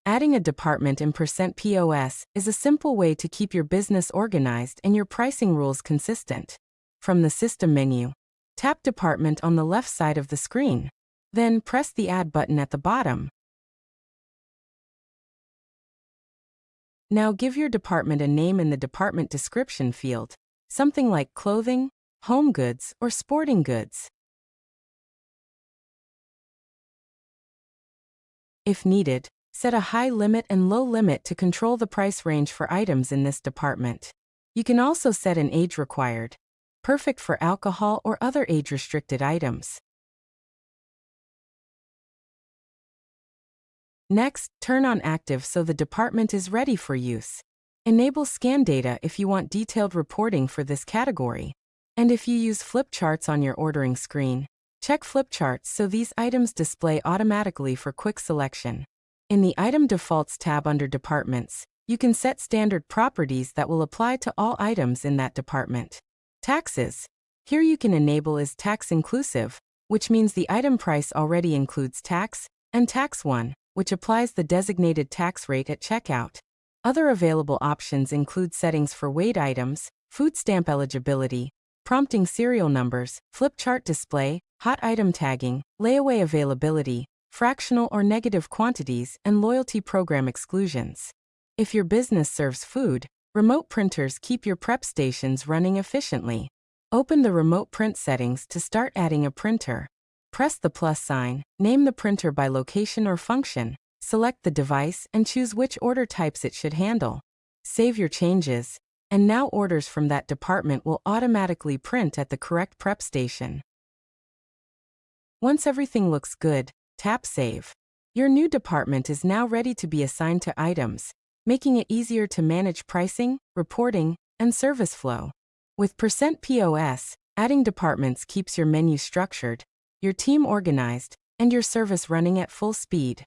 Adding a department in Percent POS is a simple way to keep your business organized and your pricing rules consistent. From the System menu, tap Department on the left side of the screen. Then press the Add button at the bottom. Now give your department a name in the department description field, something like clothing, home goods, or sporting goods. If needed, set a high limit and low limit to control the price range for items in this department. You can also set an age required, perfect for alcohol or other age-restricted items. Next, turn on Active so the department is ready for use. Enable Scan Data if you want detailed reporting for this category. And if you use flip charts on your ordering screen, check flip charts so these items display automatically for quick selection. In the Item Defaults tab under Departments, you can set standard properties that will apply to all items in that department. Taxes. Here you can enable is tax inclusive, which means the item price already includes tax, and Tax 1, which applies the designated tax rate at checkout. Other available options include settings for weighed items, food stamp eligibility, prompting serial numbers, flip chart display, hot item tagging, layaway availability, fractional or negative quantities, and loyalty program exclusions. If your business serves food, remote printers keep your prep stations running efficiently. Open the remote print settings to start adding a printer. Press the plus sign, name the printer by location or function, select the device, and choose which order types it should handle. Save your changes, and now orders from that department will automatically print at the correct prep station. Once everything looks good, tap Save. Your new department is now ready to be assigned to items, making it easier to manage pricing, reporting, and service flow. With Percent POS, adding departments keeps your menu structured, your team organized, and your service running at full speed.